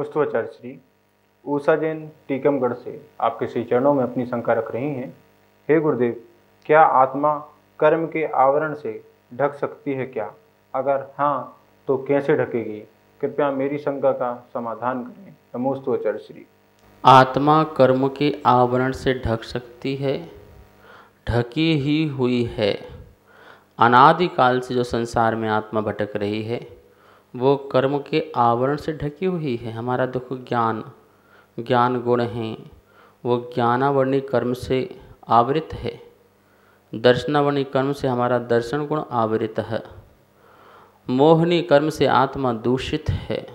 नमोस्तु आचार्य श्री। ऊषा जैन टीकमगढ़ से आपके श्री चरणों में अपनी शंका रख रही हैं। हे गुरुदेव, क्या आत्मा कर्म के आवरण से ढक सकती है क्या? अगर हाँ तो कैसे ढकेगी? कृपया मेरी शंका का समाधान करें। नमोस्तु आचार्य श्री। आत्मा कर्म के आवरण से ढक सकती है, ढकी ही हुई है। अनादिकाल से जो संसार में आत्मा भटक रही है वो कर्म के आवरण से ढकी हुई है। हमारा देखो ज्ञान गुण हैं, वो ज्ञानावरणी कर्म से आवृत है। दर्शनावरणी कर्म से हमारा दर्शन गुण आवृत है। मोहनी कर्म से आत्मा दूषित है,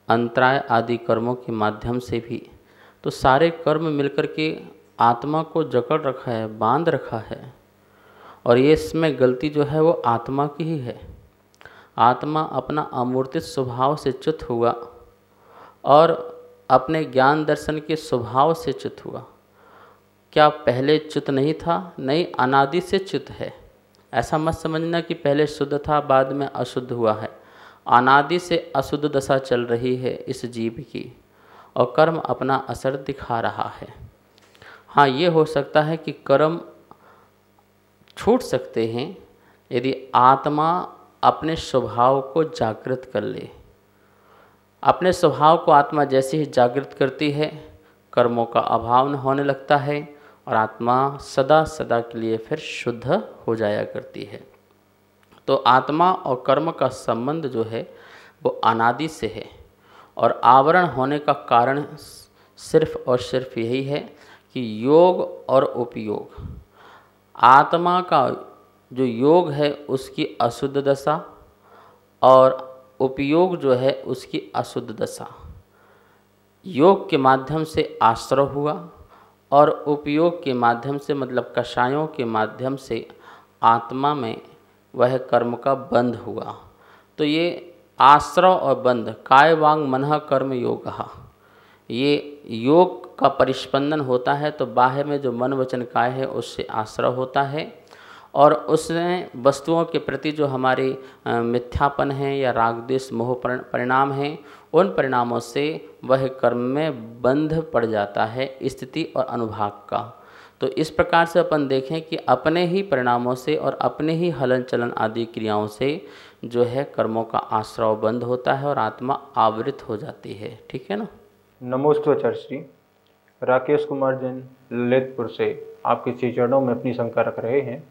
अंतराय आदि कर्मों के माध्यम से भी। तो सारे कर्म मिलकर के आत्मा को जकड़ रखा है, बांध रखा है। और ये इसमें गलती जो है वो आत्मा की ही है। आत्मा अपना अमूर्तित स्वभाव से च्युत हुआ और अपने ज्ञान दर्शन के स्वभाव से च्युत हुआ। क्या पहले च्युत नहीं था? नहीं, अनादि से च्युत है। ऐसा मत समझना कि पहले शुद्ध था बाद में अशुद्ध हुआ है। अनादि से अशुद्ध दशा चल रही है इस जीव की और कर्म अपना असर दिखा रहा है। हाँ, ये हो सकता है कि कर्म छूट सकते हैं यदि आत्मा अपने स्वभाव को जागृत कर ले। अपने स्वभाव को आत्मा जैसे ही जागृत करती है, कर्मों का अभाव न होने लगता है और आत्मा सदा सदा के लिए फिर शुद्ध हो जाया करती है। तो आत्मा और कर्म का संबंध जो है वो अनादि से है और आवरण होने का कारण सिर्फ और सिर्फ यही है कि योग और उपयोग। आत्मा का जो योग है उसकी अशुद्ध दशा और उपयोग जो है उसकी अशुद्ध दशा। योग के माध्यम से आश्रय हुआ और उपयोग के माध्यम से मतलब कषायों के माध्यम से आत्मा में वह कर्म का बंध हुआ। तो ये आश्रय और बंध, काय वांग मनः कर्म योगः, ये योग का परिस्पंदन होता है तो बाह्य में जो मन वचन काय है उससे आश्रय होता है और उसमें वस्तुओं के प्रति जो हमारे मिथ्यापन है या राग द्वेष मोह परिणाम हैं, उन परिणामों से वह कर्म में बंध पड़ जाता है स्थिति और अनुभाग का। तो इस प्रकार से अपन देखें कि अपने ही परिणामों से और अपने ही हलन चलन आदि क्रियाओं से जो है कर्मों का आश्रय बंद होता है और आत्मा आवृत हो जाती है। ठीक है ना। नमोस्तु आचार्य श्री। राकेश कुमार जैन ललितपुर से आपके श्री चरणों में अपनी शंका रख रहे हैं।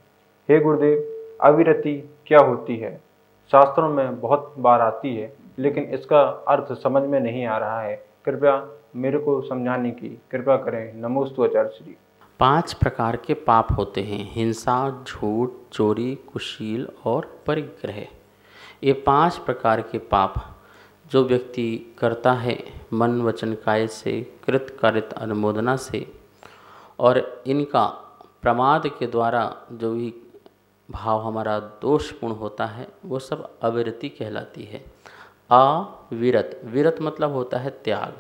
हे गुरुदेव, अविरति क्या होती है? शास्त्रों में बहुत बार आती है लेकिन इसका अर्थ समझ में नहीं आ रहा है। कृपया मेरे को समझाने की कृपा करें। नमोस्तु आचार्य श्री। 5 प्रकार के पाप होते हैं: हिंसा, झूठ, चोरी, कुशील और परिग्रह। ये 5 प्रकार के पाप जो व्यक्ति करता है मन वचन काय से, कृत कारित अनुमोदना से, और इनका प्रमाद के द्वारा जो भी भाव हमारा दोषपूर्ण होता है वो सब अविरति कहलाती है। अविरत, विरत मतलब होता है त्याग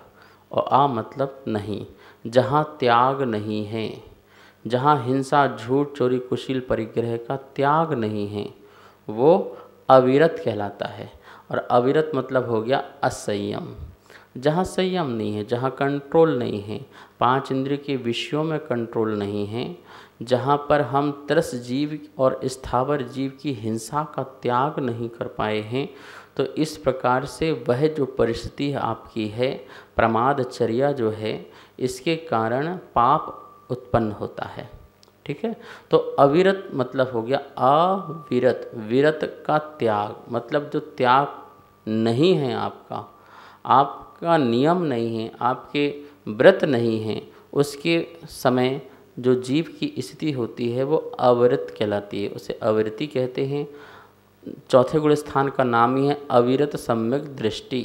और आ मतलब नहीं। जहाँ त्याग नहीं है, जहाँ हिंसा, झूठ, चोरी, कुशील, परिग्रह का त्याग नहीं है वो अविरत कहलाता है। और अविरत मतलब हो गया असंयम। जहाँ संयम नहीं है, जहाँ कंट्रोल नहीं है, 5 इंद्रिय के विषयों में कंट्रोल नहीं है, जहाँ पर हम त्रस जीव और स्थावर जीव की हिंसा का त्याग नहीं कर पाए हैं, तो इस प्रकार से वह जो परिस्थिति आपकी है, प्रमादचर्या जो है, इसके कारण पाप उत्पन्न होता है। ठीक है। तो अविरत मतलब हो गया अविरत, विरत का त्याग मतलब जो त्याग नहीं है आपका, आपका नियम नहीं है, आपके व्रत नहीं है, उसके समय जो जीव की स्थिति होती है वो अविरत कहलाती है, उसे अविरति कहते हैं। चौथे गुण स्थान का नाम ही है अविरत सम्यक दृष्टि।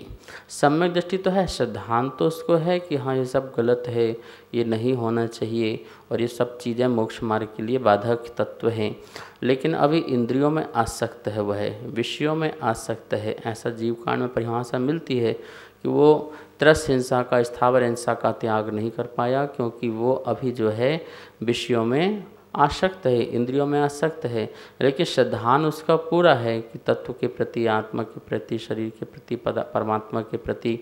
सम्यक दृष्टि तो है, सिद्धांत तो उसको है कि हाँ ये सब गलत है, ये नहीं होना चाहिए और ये सब चीज़ें मोक्ष मार्ग के लिए बाधक तत्व हैं, लेकिन अभी इंद्रियों में आसक्त है, वह विषयों में आसक्त है। ऐसा जीव कांड में परिभाषा मिलती है कि वो त्रस हिंसा का, स्थावर हिंसा का त्याग नहीं कर पाया क्योंकि वो अभी जो है विषयों में आसक्त है, इंद्रियों में आसक्त है, लेकिन श्रद्धान उसका पूरा है कि तत्व के प्रति, आत्मा के प्रति, शरीर के प्रति, परमात्मा के प्रति,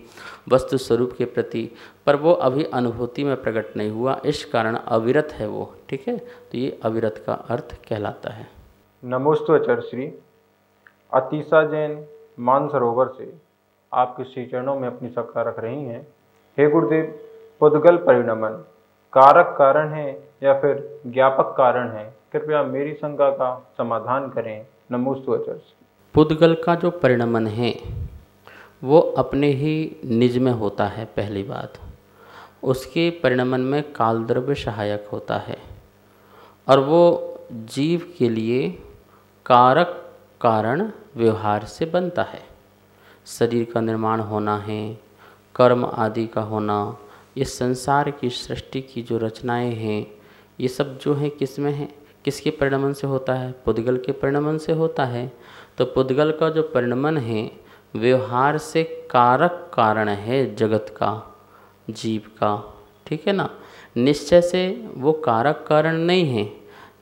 वस्तु स्वरूप के प्रति, पर वो अभी अनुभूति में प्रकट नहीं हुआ, इस कारण अविरत है वो। ठीक है, तो ये अविरत का अर्थ कहलाता है। नमोस्तु आचार्य श्री। अतीसा जैन मानसरोवर से आपके श्री चरणों में अपनी शंका रख रही हैं। हे गुरुदेव, पुद्गल परिणमन कारक कारण है या फिर ज्ञापक कारण है? कृपया मेरी शंका का समाधान करें। नमोस्तु आचार्य श्री। पुद्गल का जो परिणमन है वो अपने ही निज में होता है। पहली बात, उसके परिणमन में कालद्रव्य सहायक होता है और वो जीव के लिए कारक कारण व्यवहार से बनता है। शरीर का निर्माण होना है, कर्म आदि का होना, ये संसार की सृष्टि की जो रचनाएं हैं, ये सब जो है किस में है, किसके परिणमन से होता है? पुद्गल के परिणमन से होता है। तो पुद्गल का जो परिणमन है व्यवहार से कारक कारण है जगत का, जीव का। ठीक है ना, निश्चय से वो कारक कारण नहीं है,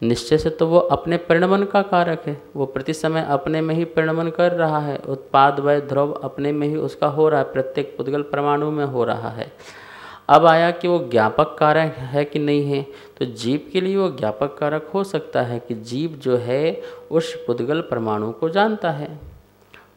निश्चय से तो वो अपने परिणमन का कारक है। वो प्रति समय अपने में ही परिणमन कर रहा है, उत्पाद वय ध्रुव अपने में ही उसका हो रहा है, प्रत्येक पुद्गल परमाणु में हो रहा है। अब आया कि वो ज्ञापक कारक है कि नहीं है, तो जीव के लिए वो ज्ञापक कारक हो सकता है कि जीव जो है उस पुद्गल परमाणु को जानता है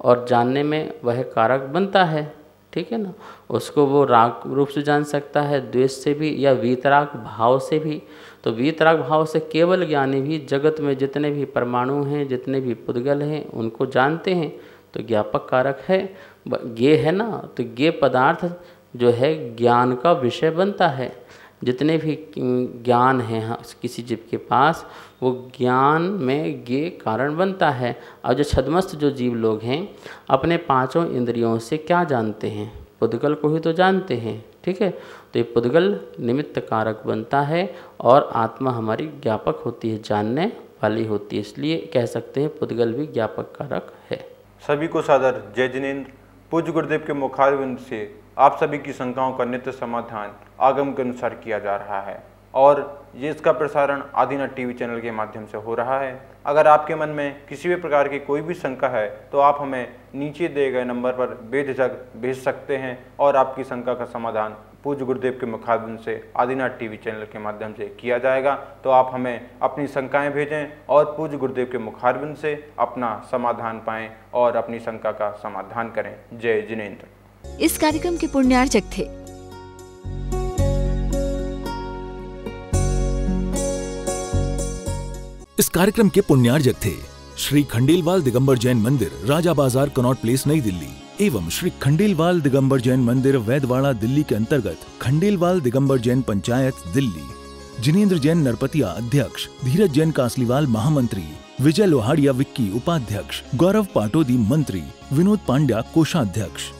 और जानने में वह कारक बनता है। ठीक है ना, उसको वो राग रूप से जान सकता है, द्वेष से भी या वीतराग भाव से भी। तो वीतराग भाव से केवल ज्ञानी भी जगत में जितने भी परमाणु हैं, जितने भी पुद्गल हैं, उनको जानते हैं, तो ज्ञापक कारक है। ज्ञेय है ना, तो ज्ञेय पदार्थ जो है ज्ञान का विषय बनता है। जितने भी ज्ञान हैं किसी जीव के पास, वो ज्ञान में ज्ञेय कारण बनता है। और जो छद्मस्त जो जीव लोग हैं अपने पांचों इंद्रियों से क्या जानते हैं? पुद्गल को ही तो जानते हैं। ठीक है, तो ये पुद्गल निमित्त कारक बनता है और आत्मा हमारी ज्ञापक होती है, जानने वाली होती है। इसलिए कह सकते हैं पुद्गल भी ज्ञापक कारक है। सभी को सादर जय जिनेंद्र। पूज्य गुरुदेव के मुखारविंद से आप सभी की शंकाओं का नित्य समाधान आगम के अनुसार किया जा रहा है और ये इसका प्रसारण आदिनाथ टीवी चैनल के माध्यम से हो रहा है। अगर आपके मन में किसी भी प्रकार की कोई भी शंका है तो आप हमें नीचे दिए गए नंबर पर बेझिझक भेज सकते हैं और आपकी शंका का समाधान पूज्य गुरुदेव के मुखारविंद से आदिनाथ टीवी चैनल के माध्यम से किया जाएगा। तो आप हमें अपनी शंकाएं भेजें और पूज्य गुरुदेव के मुखारविंद से अपना समाधान पाएं और अपनी शंका का समाधान करें। जय जिनेंद्र। इस कार्यक्रम के पुण्यार्चक थे इस कार्यक्रम के पुण्यार्चक थे श्री खंडेलवाल दिगंबर जैन मंदिर, राजा बाजार, कनॉट प्लेस, नई दिल्ली एवं श्री खंडेलवाल दिगंबर जैन मंदिर, वैदवाड़ा, दिल्ली के अंतर्गत खंडेलवाल दिगंबर जैन पंचायत, दिल्ली। जिनेंद्र जैन नरपतिया अध्यक्ष, धीरज जैन कासलीवाल महामंत्री, विजय लोहाड़िया विक्की उपाध्यक्ष, गौरव पाटोदी मंत्री, विनोद पांड्या कोषाध्यक्ष।